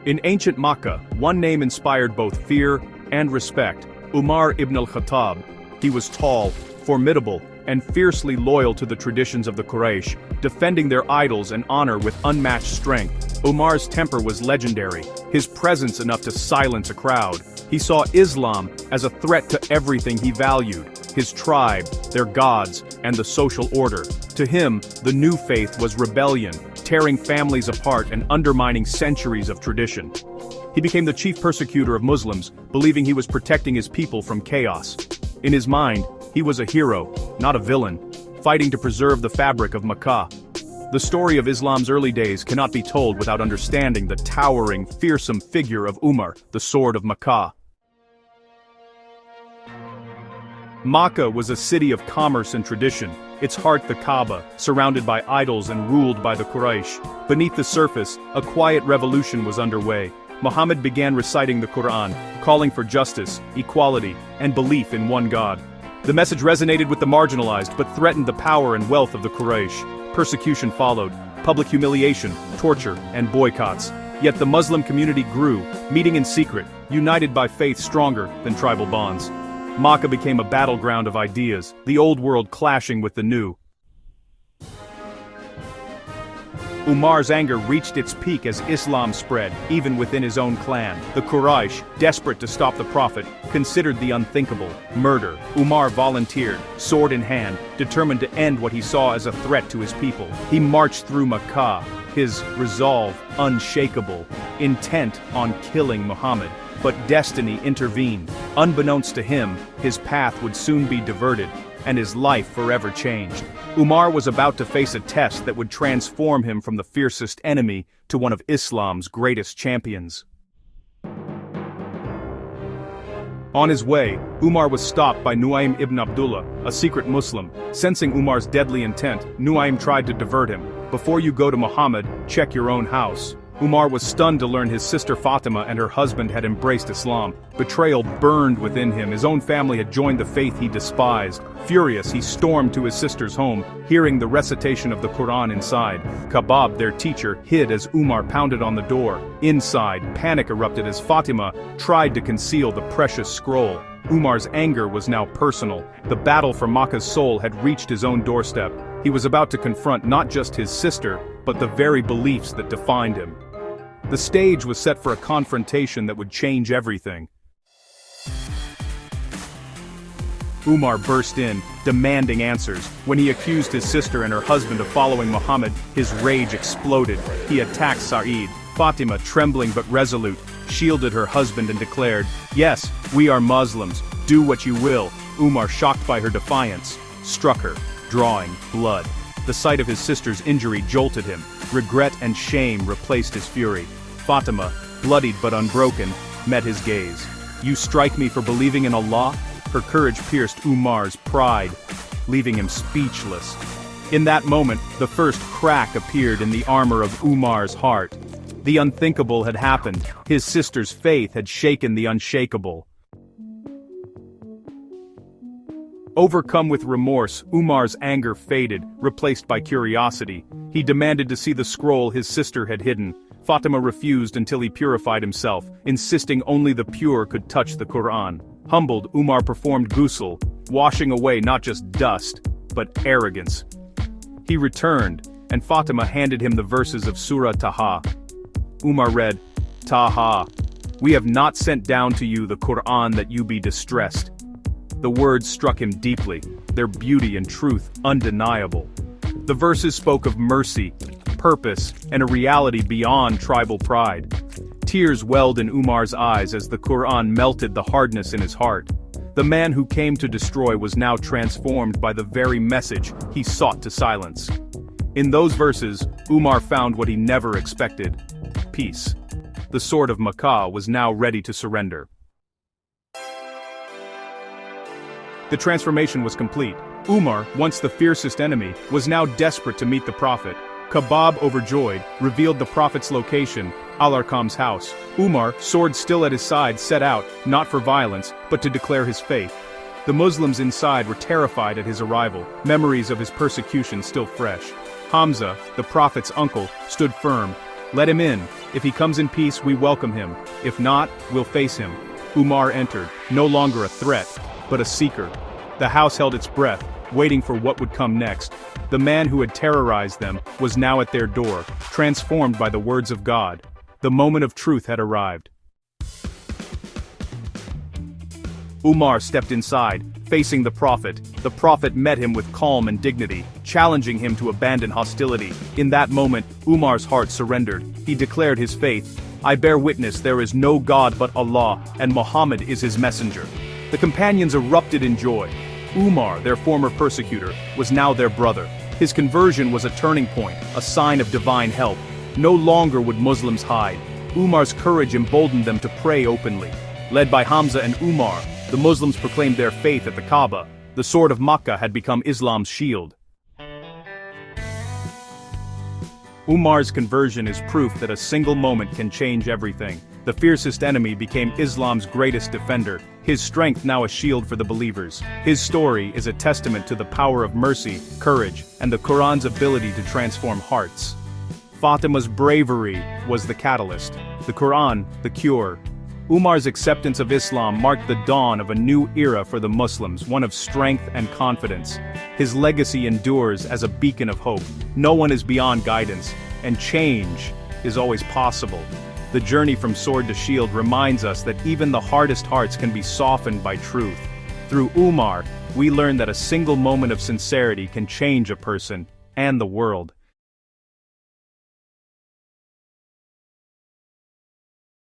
In ancient Makkah, one name inspired both fear and respect: Umar ibn Al-Khattab. He was tall, formidable, and fiercely loyal to the traditions of the Quraysh, defending their idols and honor with unmatched strength. Umar's temper was legendary, his presence enough to silence a crowd. He saw Islam as a threat to everything he valued: his tribe, their gods, and the social order. To him, the new faith was rebellion, tearing families apart and undermining centuries of tradition. He became the chief persecutor of Muslims, believing he was protecting his people from chaos. In his mind, he was a hero, not a villain, fighting to preserve the fabric of Makkah. The story of Islam's early days cannot be told without understanding the towering, fearsome figure of Umar, the Sword of Makkah. Makkah was a city of commerce and tradition, its heart the Kaaba, surrounded by idols and ruled by the Quraysh. Beneath the surface, a quiet revolution was underway. Muhammad began reciting the Qur'an, calling for justice, equality, and belief in one God. The message resonated with the marginalized but threatened the power and wealth of the Quraysh. Persecution followed, public humiliation, torture, and boycotts. Yet the Muslim community grew, meeting in secret, united by faith stronger than tribal bonds. Makkah became a battleground of ideas, the old world clashing with the new. Umar's anger reached its peak as Islam spread, even within his own clan. The Quraysh, desperate to stop the Prophet, considered the unthinkable: murder. Umar volunteered, sword in hand, determined to end what he saw as a threat to his people. He marched through Makkah, his resolve unshakable, intent on killing Muhammad. But destiny intervened. Unbeknownst to him, his path would soon be diverted, and his life forever changed. Umar was about to face a test that would transform him from the fiercest enemy to one of Islam's greatest champions. On his way, Umar was stopped by Nu'aym ibn Abdullah, a secret Muslim. Sensing Umar's deadly intent, Nu'aym tried to divert him. "Before you go to Muhammad, check your own house." Umar was stunned to learn his sister Fatima and her husband had embraced Islam. Betrayal burned within him. His own family had joined the faith he despised. Furious, he stormed to his sister's home, hearing the recitation of the Qur'an inside. Khabbab, their teacher, hid as Umar pounded on the door. Inside, panic erupted as Fatima tried to conceal the precious scroll. Umar's anger was now personal. The battle for Makkah's soul had reached his own doorstep. He was about to confront not just his sister, but the very beliefs that defined him. The stage was set for a confrontation that would change everything. Umar burst in, demanding answers. When he accused his sister and her husband of following Muhammad, his rage exploded. He attacked Sa'id. Fatima, trembling but resolute, shielded her husband and declared, "Yes, we are Muslims. Do what you will." Umar, shocked by her defiance, struck her, drawing blood. The sight of his sister's injury jolted him. Regret and shame replaced his fury. Fatima, bloodied but unbroken, met his gaze. "You strike me for believing in Allah?" Her courage pierced Umar's pride, leaving him speechless. In that moment, the first crack appeared in the armor of Umar's heart. The unthinkable had happened. His sister's faith had shaken the unshakable. Overcome with remorse, Umar's anger faded, replaced by curiosity. He demanded to see the scroll his sister had hidden. Fatima refused until he purified himself, insisting only the pure could touch the Qur'an. Humbled, Umar performed ghusl, washing away not just dust, but arrogance. He returned, and Fatima handed him the verses of Surah Taha. Umar read, "Taha, we have not sent down to you the Qur'an that you be distressed." The words struck him deeply, their beauty and truth undeniable. The verses spoke of mercy, purpose, and a reality beyond tribal pride. Tears welled in Umar's eyes as the Qur'an melted the hardness in his heart. The man who came to destroy was now transformed by the very message he sought to silence. In those verses, Umar found what he never expected: peace. The Sword of Makkah was now ready to surrender. The transformation was complete. Umar, once the fiercest enemy, was now desperate to meet the Prophet. Khabbab, overjoyed, revealed the Prophet's location, Al-Arqam's house. Umar, sword still at his side, set out, not for violence, but to declare his faith. The Muslims inside were terrified at his arrival, memories of his persecution still fresh. Hamza, the Prophet's uncle, stood firm. "Let him in, If he comes in peace, we welcome him. If not, we'll face him. Umar entered, no longer a threat, but a seeker. The house held its breath, waiting for what would come next. The man who had terrorized them was now at their door, transformed by the words of God. The moment of truth had arrived. Umar stepped inside, facing the Prophet. The Prophet met him with calm and dignity, challenging him to abandon hostility. In that moment, Umar's heart surrendered. He declared his faith. "I bear witness there is no God but Allah, and Muhammad is his messenger." The companions erupted in joy. Umar, their former persecutor, was now their brother. His conversion was a turning point, a sign of divine help. No longer would Muslims hide. Umar's courage emboldened them to pray openly. Led by Hamza and Umar, the Muslims proclaimed their faith at the Kaaba. The Sword of Makkah had become Islam's shield. Umar's conversion is proof that a single moment can change everything. The fiercest enemy became Islam's greatest defender, his strength now a shield for the believers. His story is a testament to the power of mercy, courage, and the Qur'an's ability to transform hearts. Fatima's bravery was the catalyst, the Qur'an, the cure. Umar's acceptance of Islam marked the dawn of a new era for the Muslims, one of strength and confidence. His legacy endures as a beacon of hope. No one is beyond guidance, and change is always possible. The journey from sword to shield reminds us that even the hardest hearts can be softened by truth. Through Umar, we learn that a single moment of sincerity can change a person and the world.